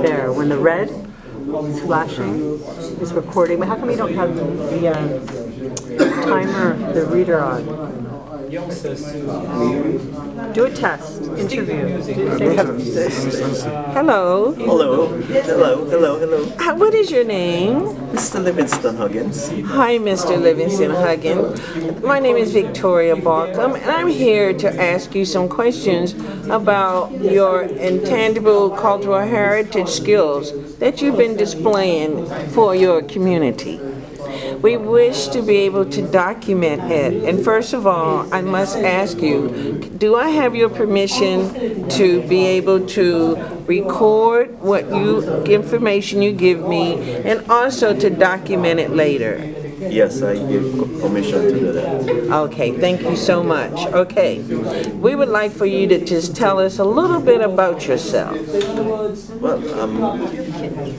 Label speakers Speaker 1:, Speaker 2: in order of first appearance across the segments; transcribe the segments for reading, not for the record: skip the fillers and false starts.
Speaker 1: there. When the red is flashing, it's recording. But how come we don't have the timer, the reader on? Do a test. Interview. Hello.
Speaker 2: Hello. Hello. Hello. Hello.
Speaker 1: What is your name?
Speaker 2: Mr. Livingston Huggins.
Speaker 1: Hi, Mr. Livingston Huggins. My name is Victoria Baucom, and I'm here to ask you some questions about your intangible cultural heritage skills that you've been displaying for your community. We wish to be able to document it. And first of all, I must ask you, do I have your permission to be able to record what information you give me and also to document it later?
Speaker 2: Yes, I give permission to do that.
Speaker 1: Okay, thank you so much. Okay, we would like for you to just tell us a little bit about yourself.
Speaker 2: Well,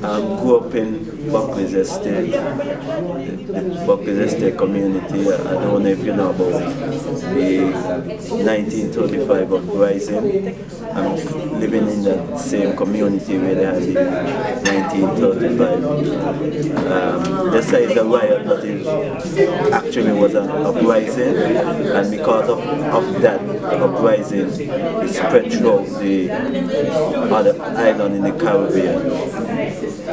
Speaker 2: I grew up in Buckley's estate, the Buckley's estate community. I don't know if you know about the 1935 Uprising. I'm living in that same community where they had the 1935. They say it's a riot, but it actually was an uprising, and because of that uprising, it spread throughout the other island in the Caribbean.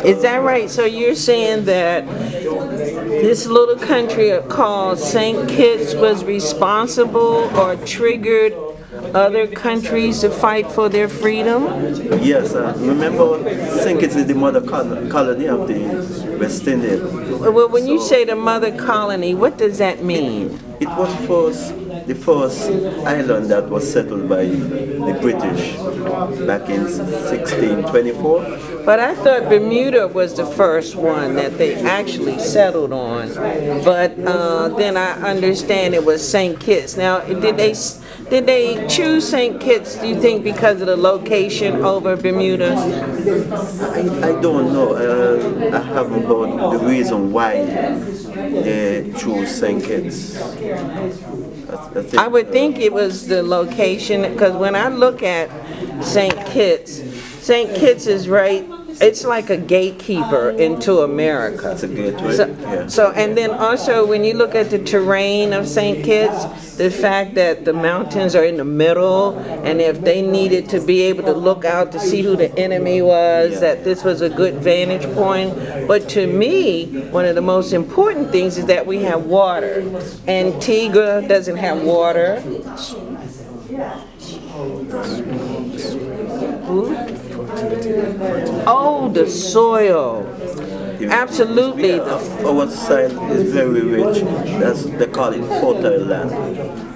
Speaker 1: Is that right? So you're saying that this little country called St. Kitts was responsible or triggered other countries to fight for their freedom?
Speaker 2: Yes, remember St. Kitts is the mother colony of the West Indies.
Speaker 1: Well, when you say the mother colony, what does that mean?
Speaker 2: It was the first island that was settled by the British back in 1624.
Speaker 1: But I thought Bermuda was the first one that they actually settled on. But then I understand it was St. Kitts. Now, did they choose St. Kitts, do you think, because of the location over Bermuda?
Speaker 2: I don't know. I haven't heard the reason why they chose St. Kitts.
Speaker 1: I would think it was the location, because when I look at St. Kitts is right, it's like a gatekeeper into America.
Speaker 2: It's a gateway.
Speaker 1: So, and then also when you look at the terrain of St. Kitts, the fact that the mountains are in the middle, and if they needed to be able to look out to see who the enemy was, that this was a good vantage point. But to me, one of the most important things is that we have water. Antigua doesn't have water. Oh, the soil. Absolutely.
Speaker 2: Our soil is very rich. They call it fertile land.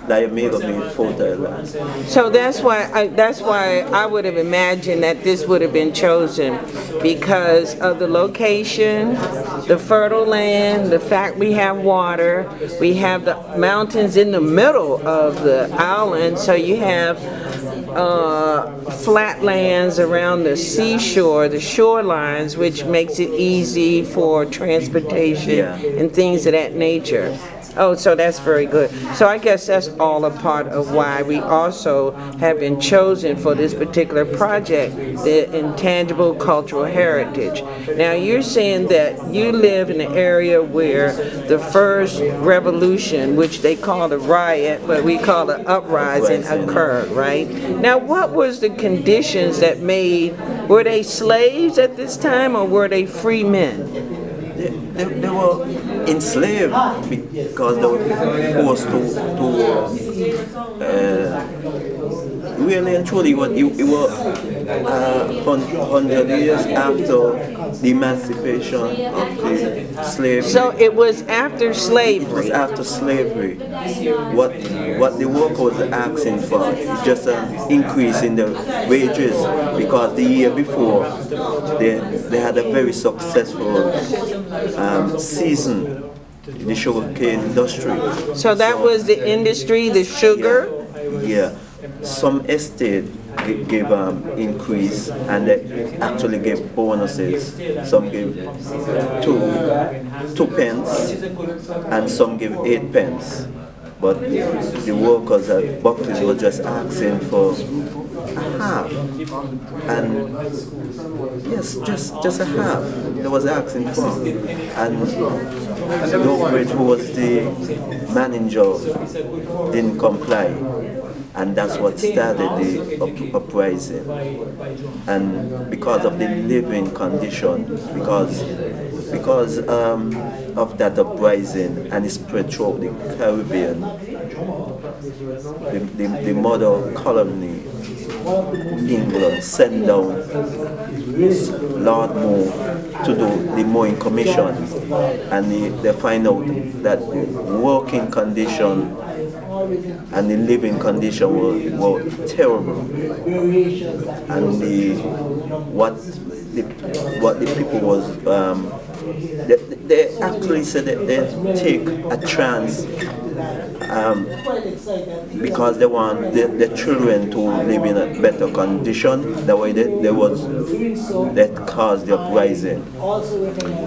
Speaker 2: Diamega means fertile land.
Speaker 1: So that's why I would have imagined that this would have been chosen, because of the location, the fertile land, the fact we have water, we have the mountains in the middle of the island, so you have flatlands around the seashore, the shorelines, which makes it easy for transportation and things of that nature. Oh, so that's very good. So I guess that's all a part of why we also have been chosen for this particular project, the intangible cultural heritage. Now you're saying that you live in an area where the first revolution, which they call the riot, but we call the uprising, occurred, right? Now what was the conditions that were they slaves at this time, or were they free men?
Speaker 2: They were enslaved because they were forced to really and truly, it was 100 years after the emancipation of the slavery.
Speaker 1: So it was after slavery.
Speaker 2: It was after slavery. What the workers were asking for is just an increase in the wages, because the year before they had a very successful season in the sugarcane industry.
Speaker 1: So that was the industry, the sugar?
Speaker 2: Yeah. Some estate gave increase, and they actually gave bonuses. Some gave two pence, and some gave 8 pence. but the workers at Buckley were just asking for a half, and yes, just a half. They was asking for, and Lowbridge, who was the manager, didn't comply, and that's what started the uprising. And because of the living condition, because of that uprising, and it spread throughout the Caribbean, the mother colony, England, sent down Lord Moore to do the mowing commission, and they find out that the working condition and the living condition were terrible, and what the people was they actually said that they take a chance because they want the children to live in a better condition. The way that caused the uprising.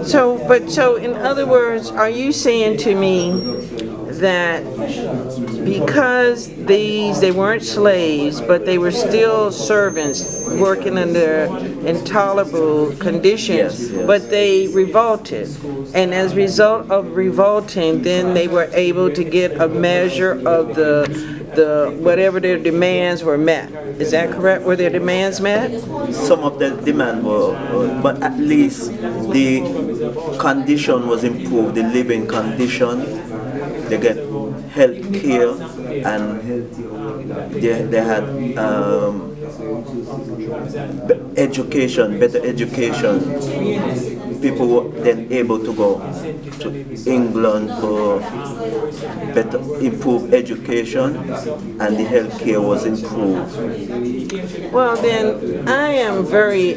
Speaker 1: So in other words, are you saying to me that because they weren't slaves, but they were still servants working under intolerable conditions,
Speaker 2: yes.
Speaker 1: but they revolted, and as a result of revolting, then they were able to get a measure of the whatever their demands were met. Is that correct? Were their demands met?
Speaker 2: Some of the demand were, but at least the condition was improved, the living condition. They get health care, and they had education, better education. People were then able to go to England for better, improved education, and the health care was improved.
Speaker 1: Well, then I'm very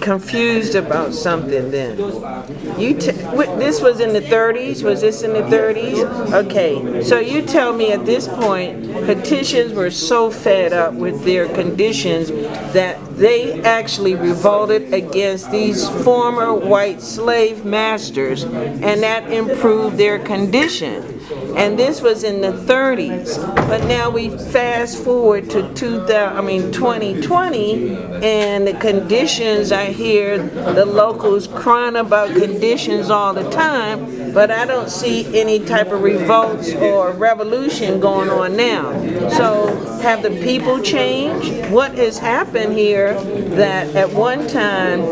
Speaker 1: confused about something. Then this was in the 30s. Was this in the 30s? Okay, so you tell me at this point, petitions were so fed up with their conditions that they actually revolted against these former white slave masters, and that improved their condition. And this was in the 30s. But now we fast forward to 2020, and the conditions, I hear the locals crying about conditions all the time, but I don't see any type of revolts or revolution going on now. So have the people changed? What has happened here that at one time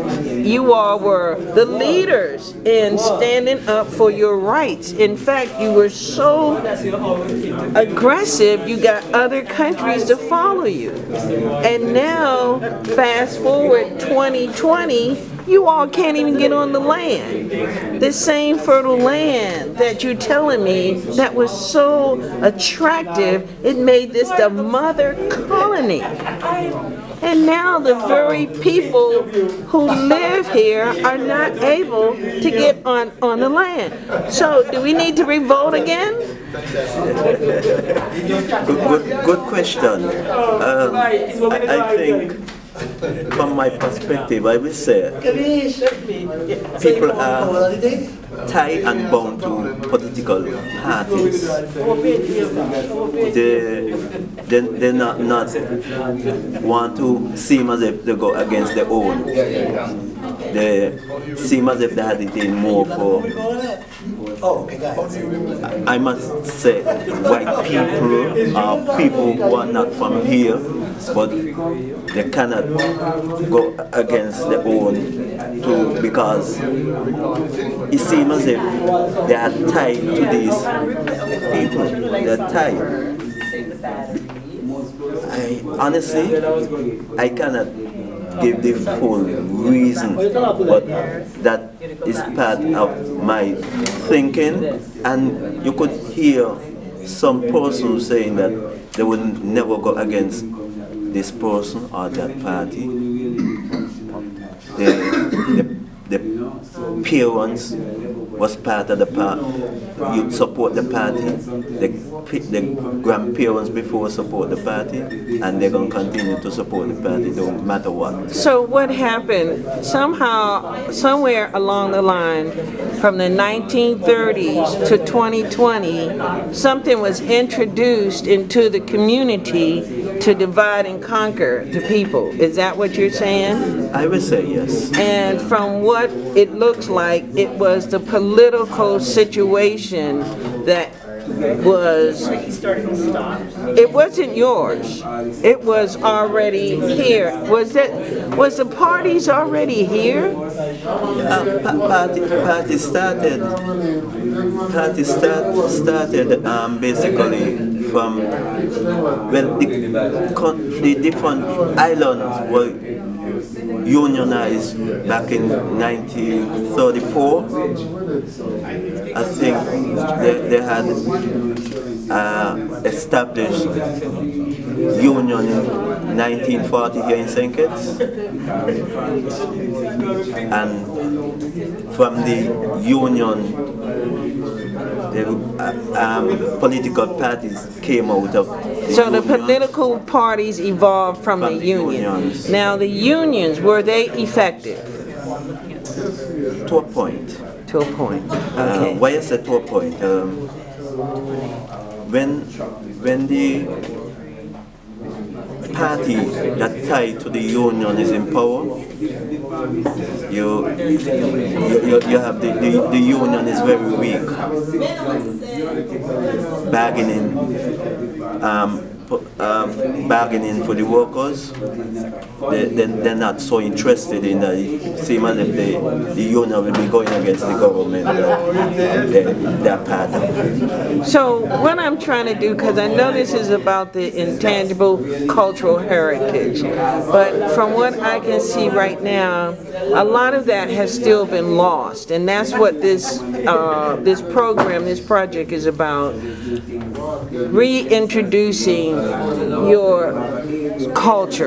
Speaker 1: you all were the leaders in standing up for your rights? In fact, you were so aggressive, you got other countries to follow you. And now, fast forward 2020, you all can't even get on the land. The same fertile land that you're telling me that was so attractive, it made this the mother colony. And now the very people who live here are not able to get on the land. So do we need to revolt again?
Speaker 2: Good question. I think, from my perspective, I will say people are tied and bound to political parties. They not want to seem as if they go against their own. They seem as if they had it in more for, I must say, white people or people who are not from here, but they cannot go against their own too, because it seems as if they are tied to these people. They are tied. Honestly, I cannot give the full reason, but that is part of my thinking, and you could hear some person saying that they would never go against this person or that party. They the parents was part of the part. You support the party. The grandparents before support the party, and they're gonna continue to support the party no matter what.
Speaker 1: So what happened? Somehow, somewhere along the line, from the 1930s to 2020, something was introduced into the community to divide and conquer the people. Is that what you're saying?
Speaker 2: I would say yes.
Speaker 1: And from what it looks like, it was the political situation that was, it wasn't yours. It was already here. Was the parties already here?
Speaker 2: Party started basically from, well, the different islands were unionized back in 1934. I think they had established union in 1940 here in St. Kitts, and from the union, the political parties came out of
Speaker 1: the political parties evolved from the unions. Now the unions, were they effective?
Speaker 2: To a point.
Speaker 1: To a point. Okay.
Speaker 2: Why I said to a point? When the party that tied to the union is in power, you have the union is very weak, bargaining for the workers. They're not so interested in that. It seems as if the union will be going against the government they're part of.
Speaker 1: So what I'm trying to do, because I know this is about the intangible cultural heritage, but from what I can see right now, a lot of that has still been lost, and that's what this this project is about, reintroducing your culture.